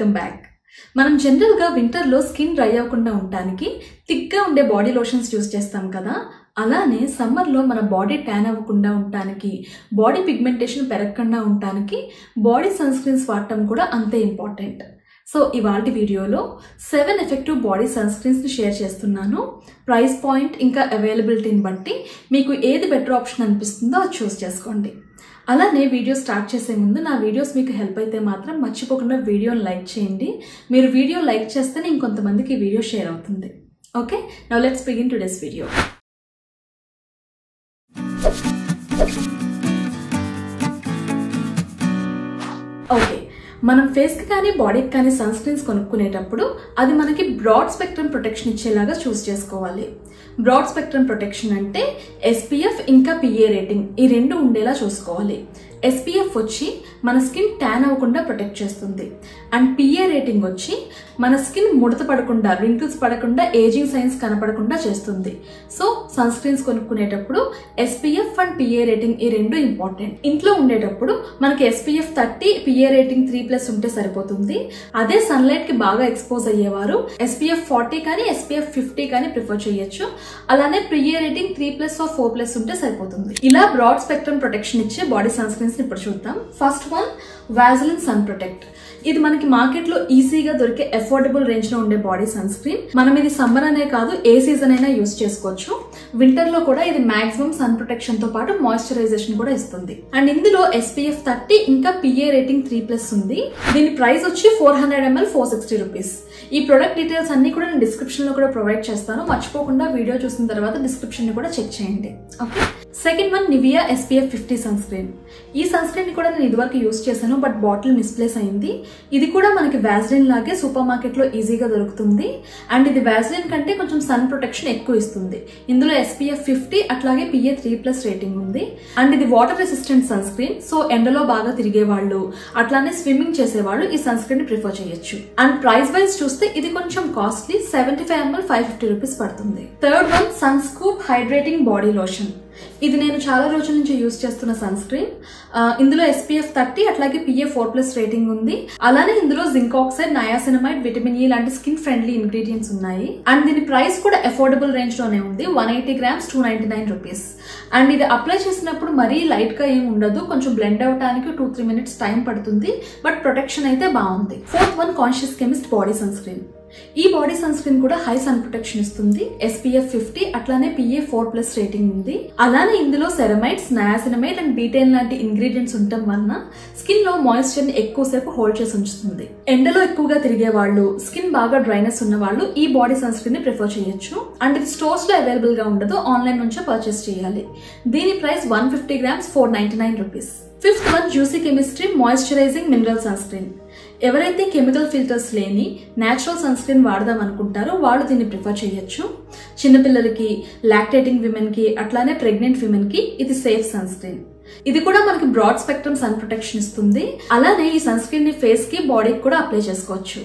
Welcome back. మనం general గా winter లో స్కిన్ డ్రై అవ్వకుండా ఉండడానికి థిక్ గా ఉండే బాడీ లోషన్స్ యూస్ చేస్తాం కదా. అలానే సమ్మర్ లో మన బాడీ ట్యాన్ అవ్వకుండా ఉండడానికి, బాడీ పిగ్మెంటేషన్ పెరగకుండా ఉండడానికి బాడీ సన్ స్క్రీన్స్ వాడటం కూడా అంతే ఇంపార్టెంట్. సో ఇవాల్టి వీడియోలో 7 ఎఫెక్టివ్ బాడీ సన్ స్క్రీన్స్ ని షేర్ చేస్తున్నాను. ప్రైస్ పాయింట్ ఇంకా అవైలబిలిటీని బట్టి మీకు ఏది బెటర్ ఆప్షన్ అనిపిస్తుందో అది చూస్ చేసుకోండి. అలానే వీడియో స్టార్ట్ చేసే ముందు నా వీడియోస్ మీకు హెల్ప్ అయితే మాత్రం మర్చిపోకుండా వీడియోని లైక్ చేయండి. మీరు వీడియో లైక్ చేస్తేనే ఇంకొంతమందికి వీడియో షేర్ అవుతుంది. Okay, now let's begin today's video. Okay, మనం ఫేస్కి కానీ బాడీకి కానీ సన్ స్క్రీన్స్ కొనుక్కునేటప్పుడు అది మనకి బ్రాడ్ స్పెక్ట్రమ్ ప్రొటెక్షన్ ఇచ్చేలాగా చూస్ చేసుకోవాలి. బ్రాడ్ స్పెక్ట్రమ్ ప్రొటెక్షన్ అంటే SPF ఇంకా PA రేటింగ్ ఈ రెండు ఉండేలా చూసుకోవాలి. SPF వచ్చి మన స్కిన్ ట్యాన్ అవ్వకుండా ప్రొటెక్ట్ చేస్తుంది. అండ్ PA రేటింగ్ వచ్చి మన స్కిన్ ముడత పడకుండా, రింకిల్స్ పడకుండా, ఏజింగ్ సైన్స్ కనపడకుండా చేస్తుంది. సో సన్ స్క్రీన్స్ కొనుక్కునేటప్పుడు SPF అండ్ PA రేటింగ్ ఈ రెండు ఇంపార్టెంట్. ఇంట్లో ఉండేటప్పుడు మనకి SPF 30, PA రేటింగ్ 3+ ఉంటే సరిపోతుంది. అదే సన్లైట్ కి బాగా ఎక్స్పోజ్ అయ్యేవారు SPF 40 కానీ SPF 50 కానీ ప్రిఫర్ చేయొచ్చు. అలానే PA రేటింగ్ 3+ or 4+ ఉంటే సరిపోతుంది. ఇలా బ్రాడ్ స్పెక్ట్రమ్ ప్రొటెక్షన్ ఇచ్చే బాడీ సన్ స్క్రీన్స్ ఇప్పుడు చూద్దాం. First one Vaseline sun protect. ఇది మనకి మార్కెట్ లో ఈజీగా దొరికే అఫోర్డబుల్ రేంజ్ లో ఉండే బాడీ సన్ స్క్రీన్. మనం ఇది సమ్మర్ అనే కాదు ఏ సీజన్ అయినా యూస్ చేసుకోవచ్చు. వింటర్ లో కూడా ఇది మాక్సిమం సన్ ప్రొటెక్షన్ తో పాటు మాయిశ్చరైజేషన్ కూడా ఇస్తుంది. అండ్ ఇందులో SPF 30 ఇంకా PA రేటింగ్ 3+ ఉంది. దీని ప్రైస్ వచ్చి 400 ml 460 రూపీస్. ఈ ప్రొడక్ట్ డీటెయిల్స్ అన్ని కూడా నేను డిస్క్రిప్షన్ లో కూడా ప్రొవైడ్ చేస్తాను. మర్చిపోకుండా వీడియో చూసిన తర్వాత డిస్క్రిప్షన్ ని కూడా చెక్ చేయండి. Okay, second one Nivea SPF 50 sunscreen. ఈ సన్ స్క్రీన్ ని కూడా నేను ఇదివరకు యూస్ చేశాను, బట్ బాటిల్ మిస్ప్లేస్ అయింది. ఇది కూడా మనకి వాజిలిన్ లాగే సూపర్ మార్కెట్ లో ఈజీగా దొరుకుతుంది. అండ్ ఇది వాజిలిన్ కంటే కొంచెం సన్ ప్రొటెక్షన్ ఎక్కువ ఇస్తుంది. ఇందులో SPF 50 అట్లాగే PA 3+ రేటింగ్ ఉంది. అండ్ ఇది water resistant sunscreen. So ఎండలో బాగా తిరిగే వాళ్ళు, అట్లానే స్విమ్మింగ్ చేసే వాళ్ళు ఈ సన్ స్క్రీన్ ని ప్రిఫర్ చేయొచ్చు. అండ్ ప్రైస్ వైజ్ చూస్తే ఇది కొంచెం కాస్ట్లీ, 75 ml 550 రూపీస్ పడుతుంది. Third one sun scoop hydrating body lotion. ఇది నేను చాలా రోజుల నుంచి యూస్ చేస్తున్న సన్ స్క్రీన్. ఇందులో SPF 30 అట్లాగే PA 4+ రేటింగ్ ఉంది. అలానే ఇందులో zinc oxide, niacinamide, vitamin E లాంటి స్కిన్ ఫ్రెండ్లీ ఇంగ్రీడియంట్స్ ఉన్నాయి. అండ్ దీని ప్రైస్ కూడా అఫోర్డబుల్ రేంజ్ లోనే ఉంది. 180 grams 299 రూపీస్. అండ్ ఇది అప్లై చేసినప్పుడు మరీ లైట్ గా ఏమి ఉండదు, కొంచెం బ్లెండ్ అవడానికి 2-3 minutes టైం పడుతుంది. బట్ ప్రొటెక్షన్ అయితే బాగుంది. Fourth one conscious chemist body sunscreen. ఈ బాడీ సన్ స్క్రీన్ కూడా హై సన్ ప్రొటెక్షన్ ఇస్తుంది. SPF 50 అట్లానే PA 4+ రేటింగ్ ఉంది. అలానే ఇందులో సెరమైడ్స్, నయాసినమైడ్ అండ్ బీటైన్ లాంటి ఇంగ్రీడియంట్స్ ఉండటం వలన స్కిన్ లో మాయిశ్చర్ ని ఎక్కువసేపు హోల్డ్ చేసి ఉంచుతుంది. ఎండలో ఎక్కువగా తిరిగే వాళ్ళు, స్కిన్ బాగా డ్రైనెస్ ఉన్న వాళ్ళు ఈ బాడీ సన్ స్క్రీన్ ని ప్రిఫర్ చేయొచ్చు. అండ్ ఇది స్టోర్స్ లో అవైలబుల్ గా ఉండదు, ఆన్లైన్ నుంచే పర్చేస్ చేయాలి. దీని price 150 grams 499 rupees. Fifth one juicy chemistry moisturizing mineral sunscreen. ఎవరైతే కెమికల్ ఫిల్టర్స్ లేని నేచురల్ సన్ స్క్రీన్ వాడదాం అనుకుంటారో వాళ్ళు దీన్ని ప్రిఫర్ చేయొచ్చు. చిన్నపిల్లలకి, లాక్టేటింగ్ విమెన్ కి, అట్లానే ప్రెగ్నెంట్ విమెన్ కి ఇది సేఫ్ సన్ స్క్రీన్. ఇది కూడా మనకి బ్రాడ్ స్పెక్ట్రమ్ సన్ ప్రొటెక్షన్ ఇస్తుంది. అలానే ఈ సన్ స్క్రీన్ ని ఫేస్ కి, బాడీకి కూడా అప్లై చేసుకోవచ్చు.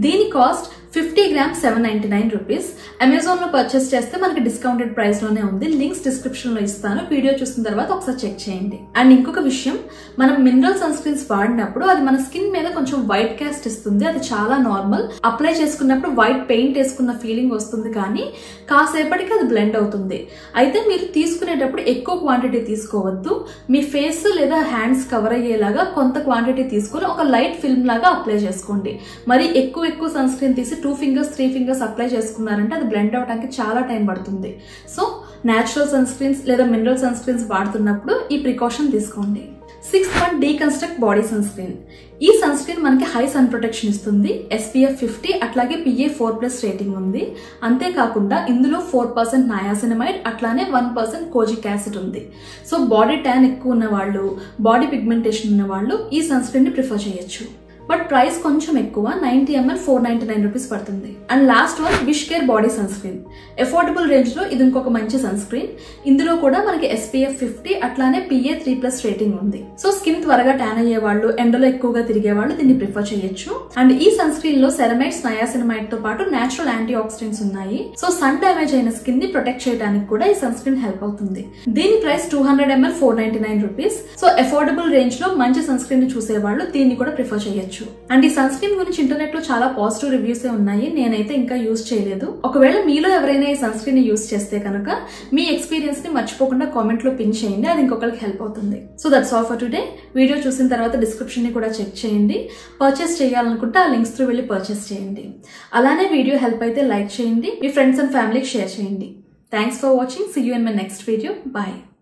దీని కాస్ట్ 50 grams 799 రూపీస్. అమెజాన్ లో పర్చేస్ చేస్తే మనకి డిస్కౌంటెడ్ ప్రైస్ లోనే ఉంది. లింక్స్ డిస్క్రిప్షన్ లో ఇస్తాను, వీడియో చూసిన తర్వాత ఒకసారి చెక్ చేయండి. అండ్ ఇంకొక విషయం, మనం మినరల్ సన్ స్క్రీన్స్ వాడినప్పుడు అది మన స్కిన్ మీద కొంచెం వైట్ కాస్ట్ ఇస్తుంది. అది చాలా నార్మల్. అప్లై చేసుకున్నప్పుడు వైట్ పెయింట్ వేసుకున్న ఫీలింగ్ వస్తుంది, కానీ కాసేపటికి అది బ్లెండ్ అవుతుంది. అయితే మీరు తీసుకునేటప్పుడు ఎక్కువ క్వాంటిటీ తీసుకోవద్దు. మీ ఫేస్ లేదా హ్యాండ్స్ కవర్ అయ్యేలాగా కొంత క్వాంటిటీ తీసుకొని ఒక లైట్ ఫిల్మ్ లాగా అప్లై చేసుకోండి. మరి ఎక్కువ సన్ స్క్రీన్ తీసి 2 fingers 3 fingers అప్లై చేసుకున్నారంటే అది బ్లెండ్ అవడానికి చాలా టైం పడుతుంది. సో నేచురల్ సన్ స్క్రీన్స్ లేదా మినరల్ సన్ స్క్రీన్స్ వాడుతున్నప్పుడు ఈ ప్రికాషన్ తీసుకోండి. Sixth one deconstruct body sunscreen. ఈ సన్ స్క్రీన్ మనకి హై సన్ ప్రొటెక్షన్ ఇస్తుంది. SPF 50 అట్లాగే PA 4+ రేటింగ్ ఉంది. అంతేకాకుండా ఇందులో 4% నయాసినమైడ్ అట్లానే 1% కోజిక్ యాసిడ్ ఉంది. సో బాడీ ట్యాన్ ఎక్కువ ఉన్న వాళ్ళు, బాడీ పిగ్మెంటేషన్ ఉన్న వాళ్ళు ఈ సన్ స్క్రీన్ ని ప్రిఫర్ చేయొచ్చు. బట్ ప్రైస్ కొంచెం ఎక్కువ, 90 ml 499 రూపీస్ పడుతుంది. And last one wish care body sunscreen. Affordable range లో ఇది ఇంకొక మంచి సన్ స్క్రీన్. ఇందులో కూడా మనకి SPF 50 అట్లానే PA 3+ రేటింగ్ ఉంది. సో స్కిన్ త్వరగా ట్యాన్ అయ్యే వాళ్ళు, ఎండలో ఎక్కువగా తిరిగే వాళ్ళు దీన్ని ప్రిఫర్ చేయొచ్చు. అండ్ ఈ సన్ స్క్రీన్ లో సెరమైడ్స్, నయాసినమైడ్ తో పాటు నేచురల్ యాంటీ ఆక్సిడెంట్స్ ఉన్నాయి. సో సన్ డ్యామేజ్ అయిన స్కిన్ ని ప్రొటెక్ట్ చేయడానికి కూడా ఈ సన్ స్క్రీన్ హెల్ప్ అవుతుంది. దీని price 200 ml 499 rupees. So affordable range లో మంచి సన్ స్క్రీన్ ని చూసే వాళ్ళు దీన్ని కూడా ప్రిఫర్ చేయొచ్చు. చేయొచ్చు. అండ్ ఈ సన్ స్క్రీన్ గురించి ఇంటర్నెట్ లో చాలా పాజిటివ్ రివ్యూస్ ఉన్నాయి. నేనైతే ఇంకా యూజ్ చేయలేదు. ఒకవేళ మీలో ఎవరైనా ఈ సన్ స్క్రీన్ ని యూజ్ చేస్తే కనుక మీ ఎక్స్పీరియన్స్ ని మర్చిపోకుండా కామెంట్ లో పిన్ చేయండి. అది ఇంకొకరికి హెల్ప్ అవుతుంది. So that's all for today. Video చూసిన తర్వాత డిస్క్రిప్షన్ ని కూడా చెక్ చేయండి. పర్చేస్ చేయాలనుకుంటే ఆ లింక్స్ త్రూ వెళ్ళి పర్చేస్ చేయండి. అలానే వీడియో హెల్ప్ అయితే లైక్ చేయండి. మీ ఫ్రెండ్స్ అండ్ ఫ్యామిలీకి షేర్ చేయండి. Thanks for watching. See you in my next video. Bye.